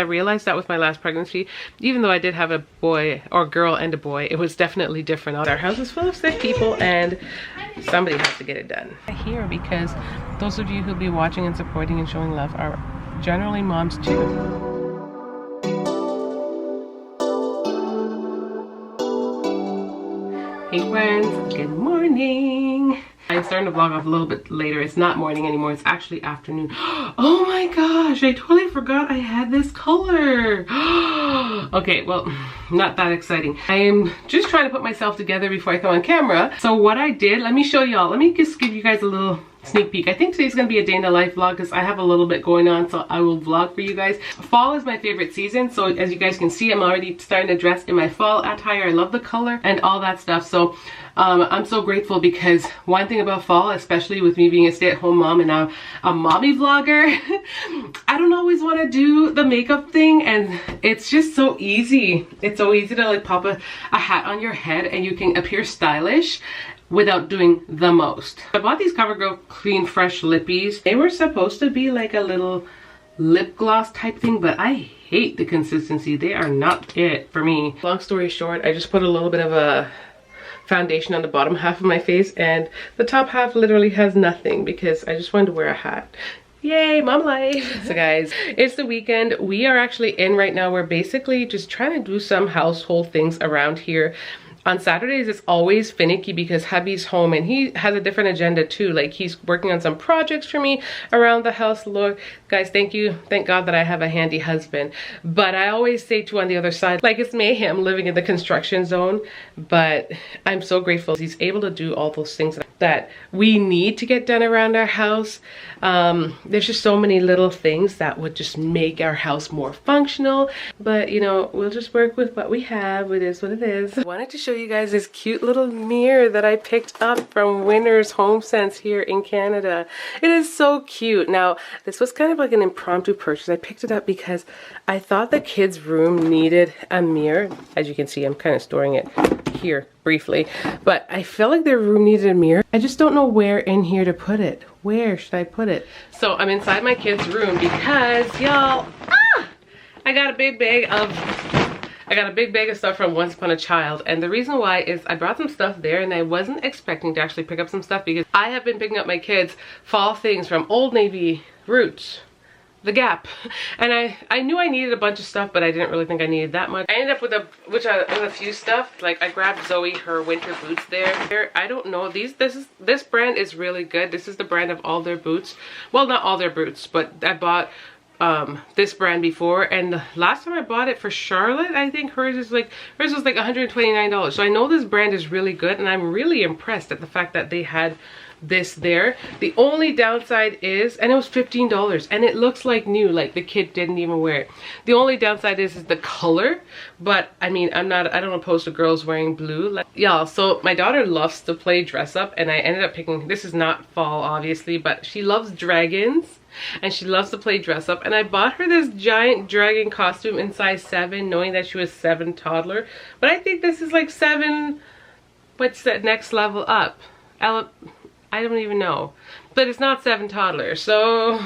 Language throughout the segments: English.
I realized that with my last pregnancy, even though I did have a boy or girl and a boy, it was definitely different. Our house is full of sick people and somebody has to get it done. Here, because those of you who'll be watching and supporting and showing love are generally moms too. Hey friends, good morning. I'm starting to vlog off a little bit later. It's not morning anymore, it's actually afternoon. Oh my gosh, I totally forgot I had this color. Okay, well, not that exciting. I am just trying to put myself together before I come on camera. So what I did, let me show y'all. Let me just give you guys a little sneak peek. I think today's gonna be a day in the life vlog because I have a little bit going on, so I will vlog for you guys. Fall is my favorite season, so as you guys can see, I'm already starting to dress in my fall attire. I love the color and all that stuff. So I'm so grateful because one thing about fall, especially with me being a stay-at-home mom and now a mommy vlogger, I don't always want to do the makeup thing, and it's just so easy. It's so easy to like pop a hat on your head and you can appear stylish without doing the most. I bought these CoverGirl Clean Fresh Lippies. They were supposed to be like a little lip gloss type thing, but I hate the consistency. They are not it for me. Long story short, I just put a little bit of a foundation on the bottom half of my face, and the top half literally has nothing because I just wanted to wear a hat. Yay, mom life. So guys, it's the weekend. We are actually in right now. We're basically just trying to do some household things around here. On Saturdays, it's always finicky because hubby's home and he has a different agenda too. Like he's working on some projects for me around the house. Lord, guys, thank you. Thank God that I have a handy husband. But I always say too on the other side, like it's mayhem living in the construction zone. But I'm so grateful he's able to do all those things that we need to get done around our house. There's just so many little things that would just make our house more functional. But you know, we'll just work with what we have. It is what it is. I wanted to show you guys this cute little mirror that I picked up from Winners Home Sense here in Canada. It is so cute. Now, this was kind of like an impromptu purchase. I picked it up because I thought the kids' room needed a mirror. As you can see, I'm kind of storing it here briefly, but I felt like their room needed a mirror. I just don't know where in here to put it. Where should I put it? So I'm inside my kids' room because y'all, I got a big bag of stuff from Once Upon a Child, and the reason why is I brought some stuff there and I wasn't expecting to actually pick up some stuff because I have been picking up my kids' fall things from Old Navy, Roots, The Gap, and I knew I needed a bunch of stuff, but I didn't really think I needed that much. I ended up with a few stuff. Like I grabbed Zoe her winter boots there. I don't know, this brand is really good. This is the brand of all their boots. Well, not all their boots, but I bought this brand before, and the last time I bought it for Charlotte, I think hers was like $129. So I know this brand is really good, and I'm really impressed at the fact that they had this there. The only downside is, and it was $15, and it looks like new, like the kid didn't even wear it. The only downside is the color, but I mean, I don't oppose to girls wearing blue. Like, y'all, so my daughter loves to play dress up, and I ended up picking, this is not fall obviously, but she loves dragons and she loves to play dress up, and I bought her this giant dragon costume in size 7, knowing that she was 7 toddler, but I think this is like 7, what's that next level up? I don't even know, but it's not 7 toddler. So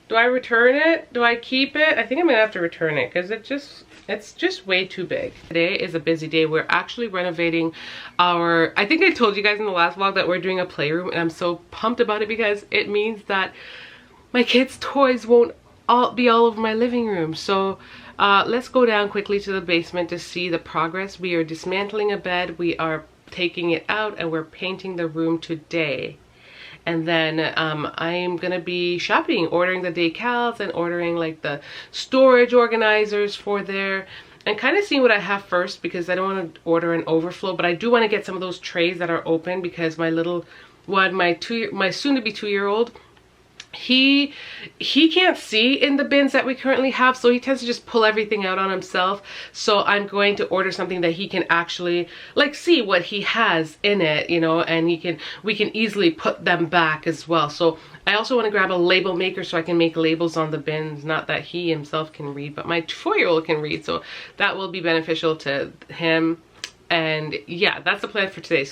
do I return it? Do I keep it? I think I'm gonna have to return it because it's just way too big. Today is a busy day. We're actually renovating our, I think I told you guys in the last vlog that we're doing a playroom, and I'm so pumped about it because it means that my kids' toys won't be all over my living room. So let's go down quickly to the basement to see the progress. We are dismantling a bed, we are taking it out, and we're painting the room today. And then I'm gonna be shopping, ordering the decals and ordering like the storage organizers for there, and kind of seeing what I have first because I don't want to order an overflow, but I do want to get some of those trays that are open because my little one, my soon to be 2-year-old, he can't see in the bins that we currently have, so he tends to just pull everything out on himself. So I'm going to order something that he can actually like see what he has in it, you know, and we can easily put them back as well. So I also want to grab a label maker so I can make labels on the bins. Not that he himself can read, but my 4-year-old can read, so that will be beneficial to him. And yeah, that's the plan for today.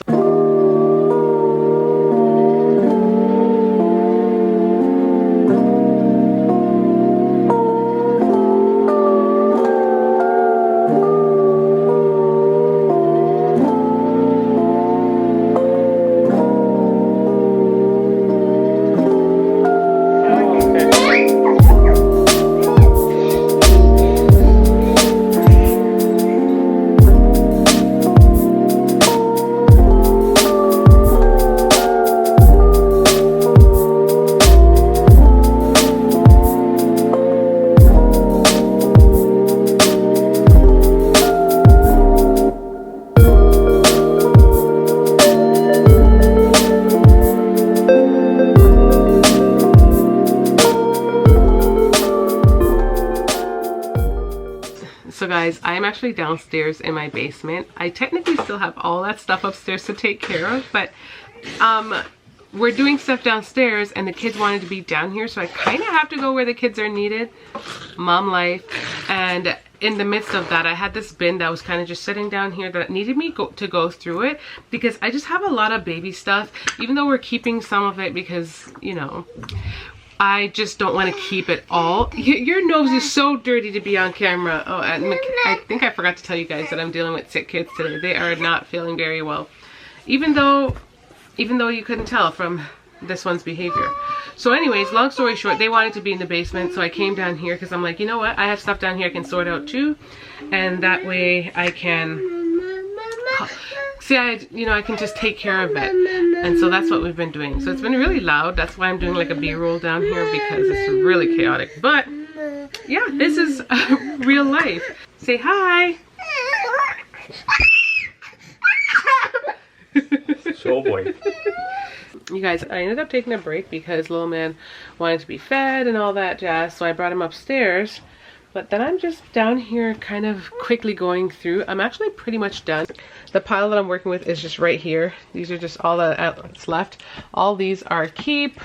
So guys, I am actually downstairs in my basement. I technically still have all that stuff upstairs to take care of, but we're doing stuff downstairs and the kids wanted to be down here, so I kind of have to go where the kids are needed. Mom life. And in the midst of that, I had this bin that was kind of just sitting down here that needed me to go through it, because I just have a lot of baby stuff, even though we're keeping some of it because, you know, I just don't want to keep it all. Your nose is so dirty to be on camera. Oh, I think I forgot to tell you guys that I'm dealing with sick kids today. They are not feeling very well, even though you couldn't tell from this one's behavior. So anyways, long story short, they wanted to be in the basement, so I came down here because I'm like, you know what, I have stuff down here I can sort out too, and that way I can see, I can just take care of it. And so that's what we've been doing. So it's been really loud. That's why I'm doing like a B-roll down here, because it's really chaotic. But yeah, this is real life. Say hi. Oh boy. You guys, I ended up taking a break because little man wanted to be fed and all that jazz, so I brought him upstairs. But then I'm just down here kind of quickly going through. I'm actually pretty much done. The pile that I'm working with is just right here. These are just all that's left. All these are keep,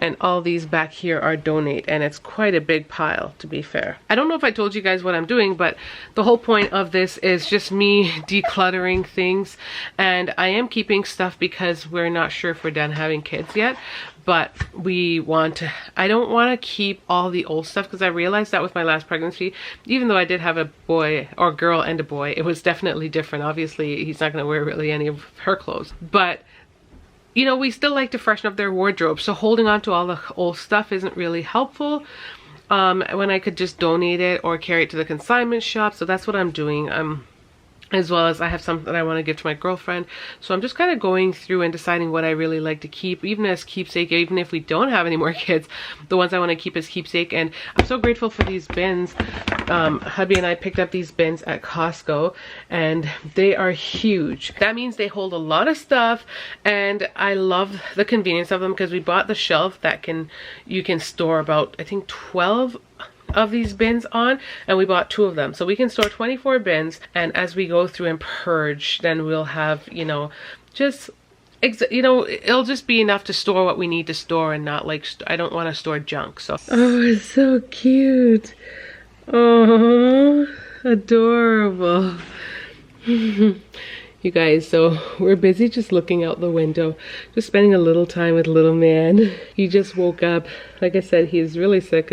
and all these back here are donate, and it's quite a big pile, to be fair. I don't know if I told you guys what I'm doing, but the whole point of this is just me decluttering things, and I am keeping stuff because we're not sure if we're done having kids yet, but I don't want to keep all the old stuff, because I realized that with my last pregnancy, even though I did have a boy or girl and a boy, it was definitely different. Obviously, he's not going to wear really any of her clothes, but you know, we still like to freshen up their wardrobe, so holding on to all the old stuff isn't really helpful when I could just donate it or carry it to the consignment shop. So that's what I'm doing. As well as I have some that I want to give to my girlfriend. So I'm just kind of going through and deciding what I really like to keep, even as keepsake, even if we don't have any more kids. The ones I want to keep as keepsake. And I'm so grateful for these bins. Hubby and I picked up these bins at Costco, and they are huge. That means they hold a lot of stuff, and I love the convenience of them, because we bought the shelf that you can store about, I think, 12 of these bins on, and we bought 2 of them, so we can store 24 bins. And as we go through and purge, then we'll have, you know, just it'll just be enough to store what we need to store, and not like I don't want to store junk. So oh, it's so cute. Oh, adorable. You guys, so we're busy just looking out the window, just spending a little time with little man. He just woke up. Like I said, he's really sick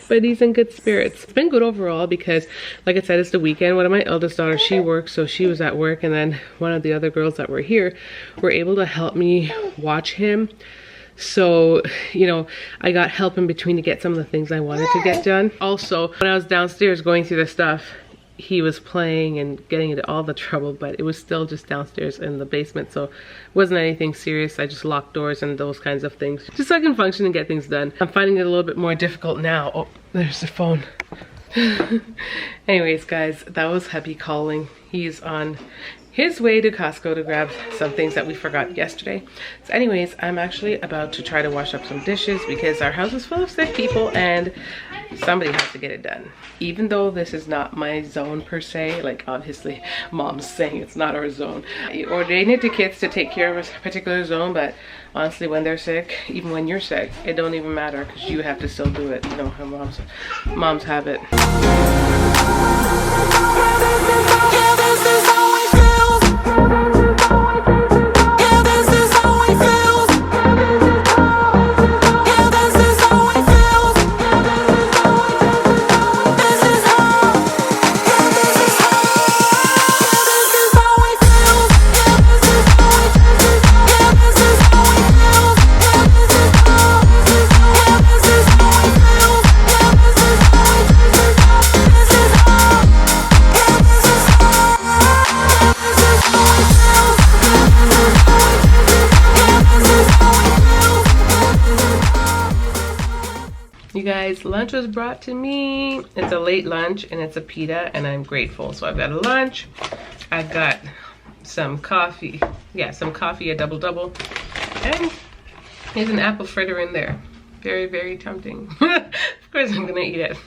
but he's in good spirits. It's been good overall, because like I said, it's the weekend. One of my eldest daughters, she works, so she was at work, and then one of the other girls that were here were able to help me watch him. So, you know, I got help in between to get some of the things I wanted to get done. Also, when I was downstairs going through the stuff, he was playing and getting into all the trouble, but it was still just downstairs in the basement, so it wasn't anything serious. I just locked doors and those kinds of things, just so I can function and get things done. I'm finding it a little bit more difficult now. Oh, there's the phone. Anyways, guys, that was hubby calling. He's on his way to Costco to grab some things that we forgot yesterday. So anyways, I'm actually about to try to wash up some dishes, because our house is full of sick people and somebody has to get it done. Even though this is not my zone per se, like obviously mom's saying it's not our zone. You ordain it to kids to take care of a particular zone, but honestly, when they're sick, even when you're sick, it don't even matter, because you have to still do it. You know how moms have it. Lunch was brought to me. It's a late lunch, and it's a pita, and I'm grateful. So I've got a lunch, I've got some coffee, a double, and there's an apple fritter in there. Very, very tempting. Of course I'm gonna eat it.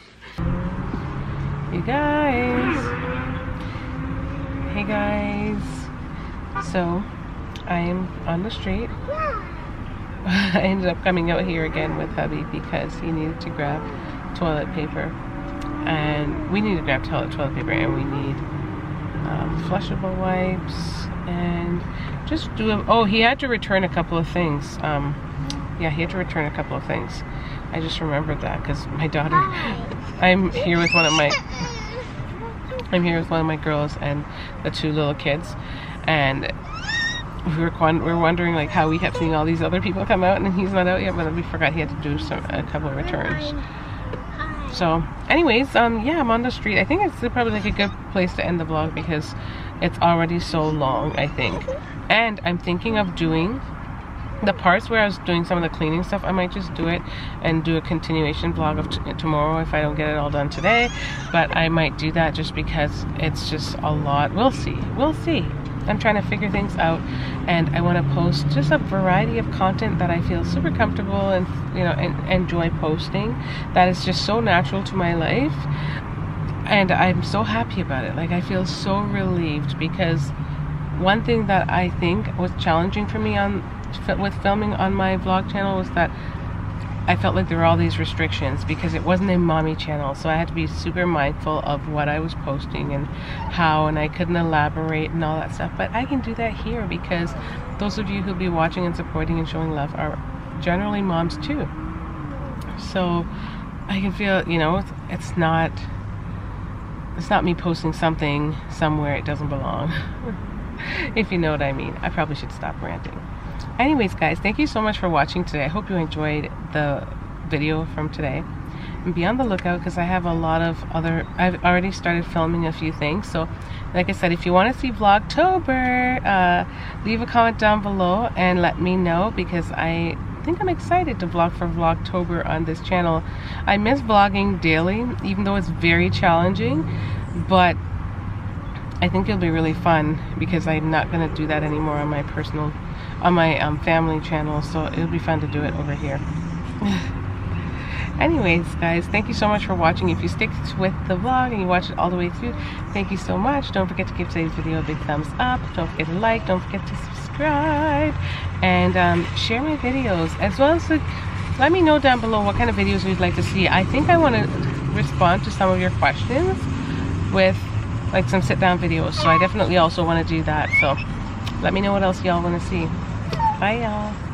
guys. Hey guys. So I am on the street. I ended up coming out here again with hubby because he needed to grab toilet paper, and we need to grab toilet paper, and we need flushable wipes, and just do a, oh, he had to return a couple of things. Yeah, he had to return a couple of things. I just remembered that because my daughter, I'm here with one of my girls and the two little kids, and we're wondering like how we kept seeing all these other people come out and he's not out yet, but we forgot he had to do a couple of returns. So anyways, yeah, I'm on the street. I think it's probably like a good place to end the vlog because it's already so long, I think. And I'm thinking of doing the parts where I was doing some of the cleaning stuff. I might just do it and do a continuation vlog of tomorrow if I don't get it all done today, but I might do that just because it's just a lot. We'll see. I'm trying to figure things out, and I want to post just a variety of content that I feel super comfortable and, you know, and enjoy posting, that is just so natural to my life, and I'm so happy about it. Like, I feel so relieved because one thing that I think was challenging for me with filming on my vlog channel was that I felt like there were all these restrictions because it wasn't a mommy channel, so I had to be super mindful of what I was posting and how, and I couldn't elaborate and all that stuff. But I can do that here because those of you who'll be watching and supporting and showing love are generally moms too. So I can feel, you know, it's not me posting something somewhere it doesn't belong. If you know what I mean. I probably should stop ranting. Anyways guys, thank you so much for watching today. I hope you enjoyed the video from today, and be on the lookout because I have a lot of other, I've already started filming a few things. So like I said, if you want to see Vlogtober, leave a comment down below and let me know, because I think I'm excited to vlog for Vlogtober on this channel. I miss vlogging daily, even though it's very challenging, but I think it'll be really fun because I'm not going to do that anymore on my personal, on my family channel, so it'll be fun to do it over here. Anyways guys, thank you so much for watching. If you stick with the vlog and you watch it all the way through, thank you so much. Don't forget to give today's video a big thumbs up. Don't forget to like, don't forget to subscribe, and share my videos, as well as let me know down below what kind of videos you'd like to see. I think I want to respond to some of your questions with like some sit down videos, so I definitely also want to do that. So let me know what else y'all want to see. Bye y'all.